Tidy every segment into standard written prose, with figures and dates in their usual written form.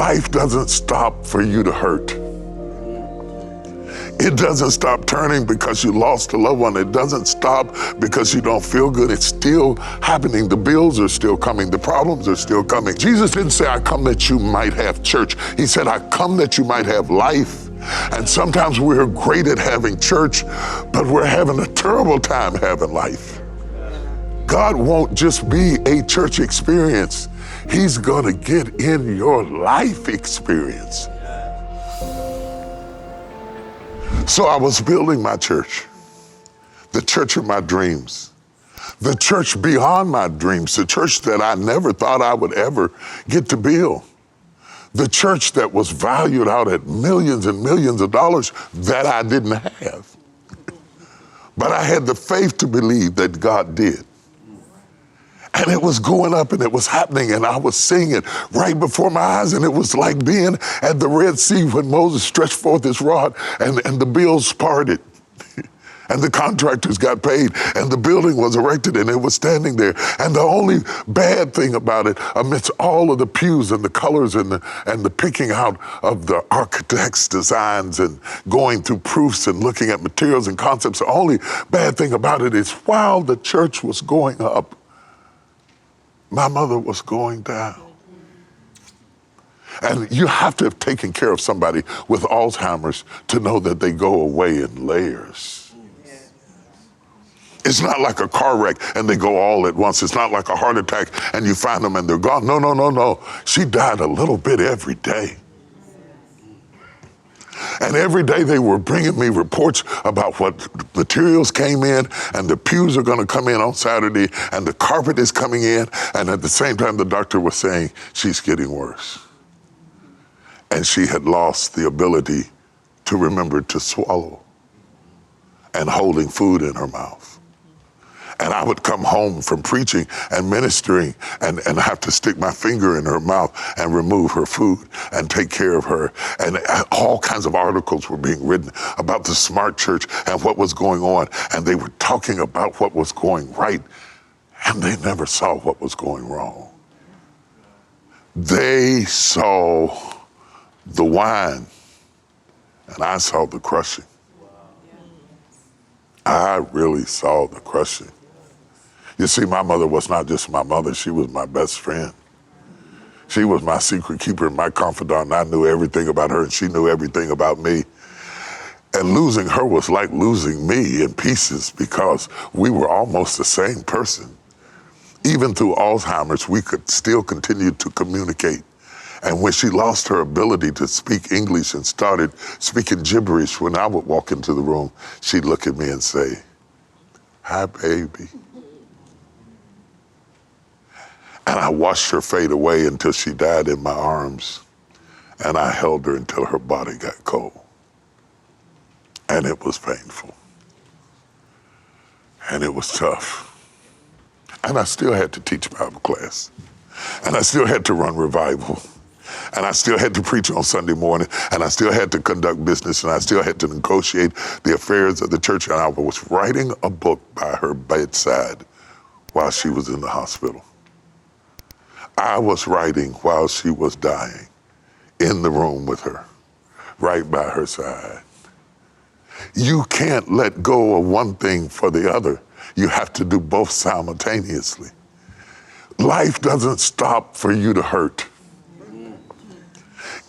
Life doesn't stop for you to hurt. It doesn't stop turning because you lost a loved one. It doesn't stop because you don't feel good. It's still happening. The bills are still coming. The problems are still coming. Jesus didn't say, I come that you might have church. He said, I come that you might have life. And sometimes we're great at having church, but we're having a terrible time having life. God won't just be a church experience. He's gonna get in your life experience. So I was building my church, the church of my dreams, the church beyond my dreams, the church that I never thought I would ever get to build, the church that was valued out at millions and millions of dollars that I didn't have. But I had the faith to believe that God did. And it was going up and it was happening and I was seeing it right before my eyes, and it was like being at the Red Sea when Moses stretched forth his rod and the bills parted and the contractors got paid and the building was erected and it was standing there. And the only bad thing about it, amidst all of the pews and the colors and the picking out of the architect's designs and going through proofs and looking at materials and concepts, the only bad thing about it is while the church was going up, my mother was going down. And you have to have taken care of somebody with Alzheimer's to know that they go away in layers. It's not like a car wreck and they go all at once. It's not like a heart attack and you find them and they're gone. No, no, no, no. She died a little bit every day. And every day they were bringing me reports about what materials came in, and the pews are going to come in on Saturday, and the carpet is coming in, and at the same time the doctor was saying she's getting worse. And she had lost the ability to remember to swallow and holding food in her mouth. And I would come home from preaching and ministering and have to stick my finger in her mouth and remove her food and take care of her. And all kinds of articles were being written about the smart church and what was going on. And they were talking about what was going right, and they never saw what was going wrong. They saw the wine, and I saw the crushing. I really saw the crushing. You see, my mother was not just my mother, she was my best friend. She was my secret keeper and my confidant, and I knew everything about her and she knew everything about me. And losing her was like losing me in pieces because we were almost the same person. Even through Alzheimer's, we could still continue to communicate. And when she lost her ability to speak English and started speaking gibberish, when I would walk into the room, she'd look at me and say, "Hi, baby." And I watched her fade away until she died in my arms. And I held her until her body got cold. And it was painful. And it was tough. And I still had to teach Bible class. And I still had to run revival. And I still had to preach on Sunday morning, and I still had to conduct business, and I still had to negotiate the affairs of the church. And I was writing a book by her bedside while she was in the hospital. I was writing while she was dying, in the room with her, right by her side. You can't let go of one thing for the other. You have to do both simultaneously. Life doesn't stop for you to hurt.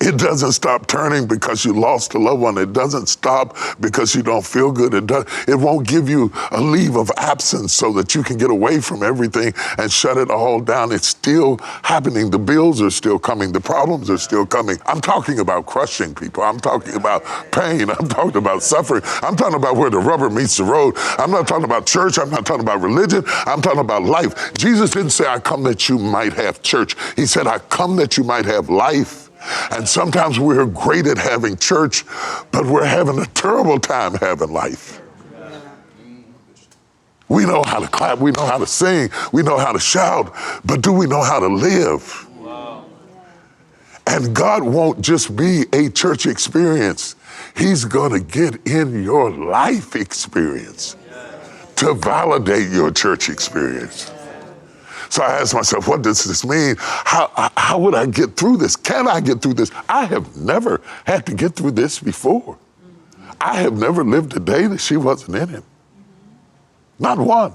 It doesn't stop turning because you lost a loved one. It doesn't stop because you don't feel good. It won't give you a leave of absence so that you can get away from everything and shut it all down. It's still happening. The bills are still coming. The problems are still coming. I'm talking about crushing people. I'm talking about pain. I'm talking about suffering. I'm talking about where the rubber meets the road. I'm not talking about church. I'm not talking about religion. I'm talking about life. Jesus didn't say, I come that you might have church. He said, I come that you might have life. And sometimes we're great at having church, but we're having a terrible time having life. We know how to clap, we know how to sing, we know how to shout, but do we know how to live? Wow. And God won't just be a church experience. He's gonna get in your life experience to validate your church experience. So I asked myself, what does this mean? How would I get through this? Can I get through this? I have never had to get through this before. I have never lived a day that she wasn't in it. Not one.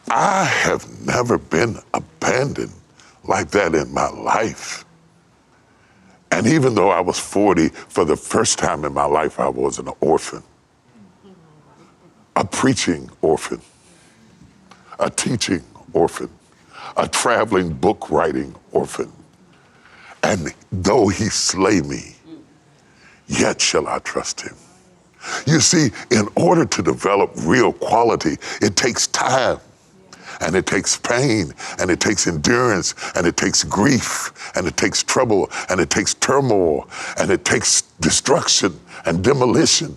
I have never been abandoned like that in my life. And even though I was 40, for the first time in my life, I was an orphan. A preaching orphan. A teaching orphan. A traveling book writing orphan. And though he slay me, yet shall I trust him. You see, in order to develop real quality, it takes time, and it takes pain, and it takes endurance, and it takes grief, and it takes trouble, and it takes turmoil, and it takes destruction and demolition.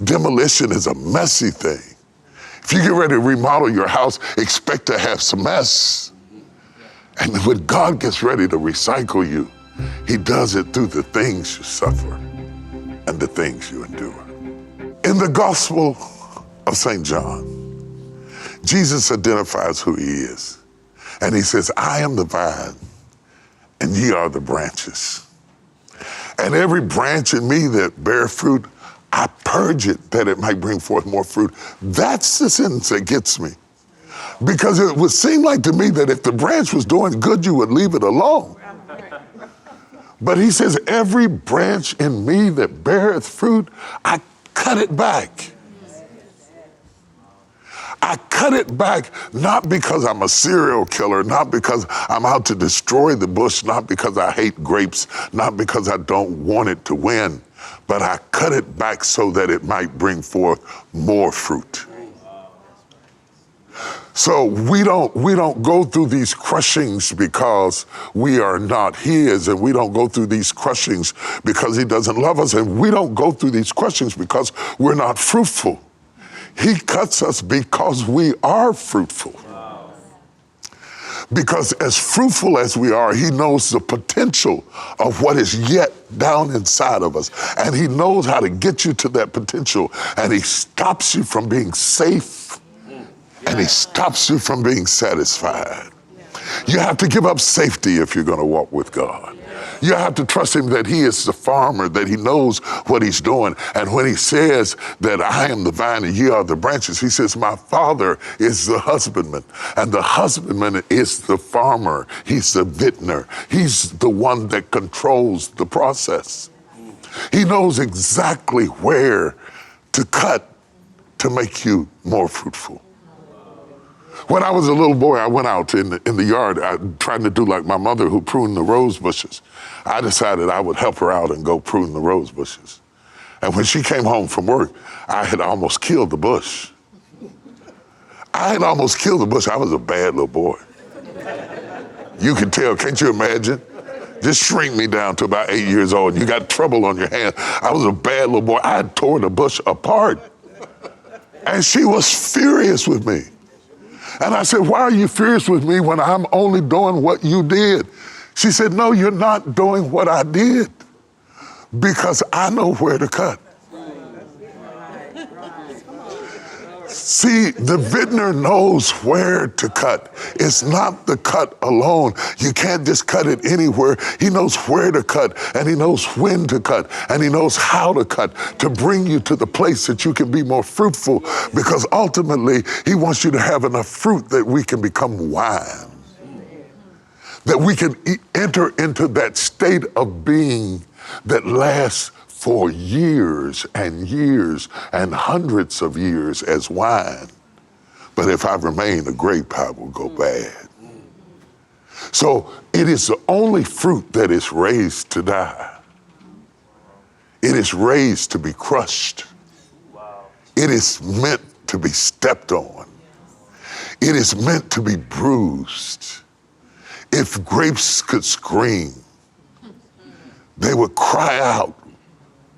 Demolition is a messy thing. If you get ready to remodel your house, expect to have some mess. And when God gets ready to recycle you, he does it through the things you suffer and the things you endure. In the Gospel of St. John, Jesus identifies who he is. And he says, I am the vine, and ye are the branches. And every branch in me that bear fruit, I purge it that it might bring forth more fruit. That's the sentence that gets me. Because it would seem like to me that if the branch was doing good, you would leave it alone. But he says, every branch in me that beareth fruit, I cut it back. I cut it back not because I'm a serial killer, not because I'm out to destroy the bush, not because I hate grapes, not because I don't want it to win, but I cut it back so that it might bring forth more fruit. So we don't go through these crushings because we are not his, and we don't go through these crushings because he doesn't love us, and we don't go through these crushings because we're not fruitful. He cuts us because we are fruitful. Wow. Because as fruitful as we are, he knows the potential of what is yet down inside of us. And he knows how to get you to that potential. And he stops you from being safe. And he stops you from being satisfied. You have to give up safety if you're going to walk with God. You have to trust him that he is the farmer, that he knows what he's doing. And when he says that I am the vine and ye are the branches, he says, my Father is the husbandman, and the husbandman is the farmer. He's the vintner. He's the one that controls the process. He knows exactly where to cut to make you more fruitful. When I was a little boy, I went out in the yard trying to do like my mother who pruned the rose bushes. I decided I would help her out and go prune the rose bushes. And when she came home from work, I had almost killed the bush. I was a bad little boy. You can tell, can't you imagine? Just shrink me down to about 8 years old. You got trouble on your hand. I was a bad little boy. I had tore the bush apart. And she was furious with me. And I said, why are you furious with me when I'm only doing what you did? She said, no, you're not doing what I did because I know where to cut. See, the vintner knows where to cut. It's not the cut alone. You can't just cut it anywhere. He knows where to cut, and he knows when to cut, and he knows how to cut to bring you to the place that you can be more fruitful, because ultimately he wants you to have enough fruit that we can become wine, that we can enter into that state of being that lasts for years and years and hundreds of years as wine. But if I remain, the grape I will go bad. So it is the only fruit that is raised to die. It is raised to be crushed. It is meant to be stepped on. It is meant to be bruised. If grapes could scream, they would cry out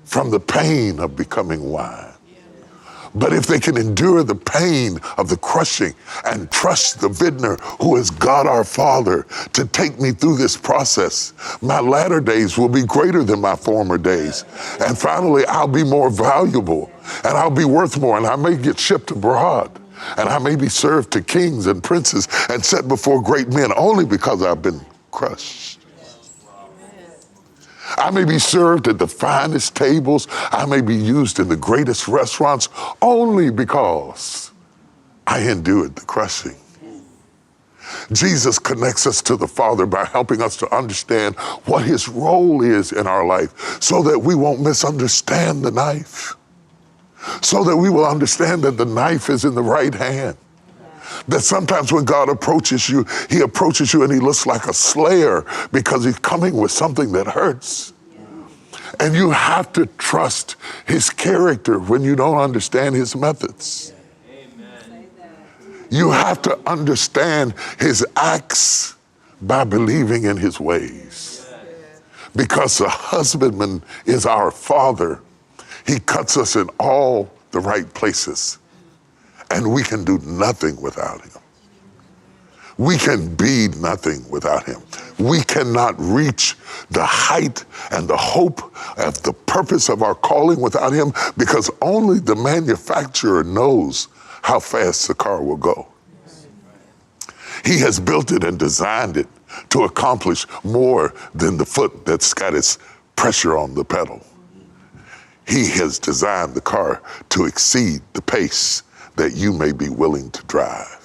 from the pain of becoming wine. But if they can endure the pain of the crushing and trust the vintner who is God our Father to take me through this process, my latter days will be greater than my former days. And finally, I'll be more valuable and I'll be worth more, and I may get shipped abroad. And I may be served to kings and princes and set before great men only because I've been crushed. I may be served at the finest tables. I may be used in the greatest restaurants only because I endured the crushing. Jesus connects us to the Father by helping us to understand what his role is in our life so that we won't misunderstand the knife, so that we will understand that the knife is in the right hand. That sometimes when God approaches you, he approaches you and he looks like a slayer because he's coming with something that hurts. And you have to trust his character when you don't understand his methods. Amen. You have to understand his acts by believing in his ways. Because the husbandman is our father. He cuts us in all the right places. And we can do nothing without him. We can be nothing without him. We cannot reach the height and the hope of the purpose of our calling without him, because only the manufacturer knows how fast the car will go. He has built it and designed it to accomplish more than the foot that's got its pressure on the pedal. He has designed the car to exceed the pace that you may be willing to drive.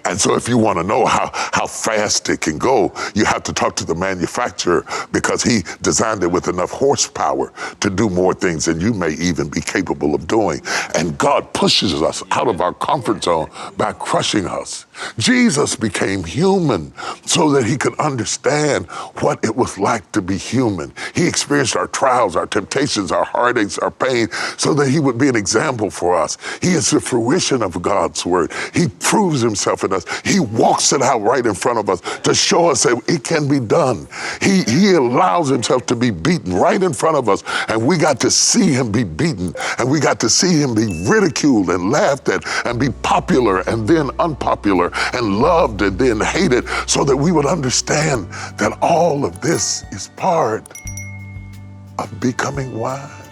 And so if you want to know how fast it can go, you have to talk to the manufacturer, because he designed it with enough horsepower to do more things than you may even be capable of doing. And God pushes us out of our comfort zone by crushing us. Jesus became human so that he could understand what it was like to be human. He experienced our trials, our temptations, our heartaches, our pain, so that he would be an example for us. He is the fruition of God's word. He proves himself in us. He walks it out right in front of us to show us that it can be done. He allows himself to be beaten right in front of us, and we got to see him be beaten, and we got to see him be ridiculed and laughed at, and be popular and then unpopular, and loved and then hated, so that we would understand that all of this is part of becoming wise.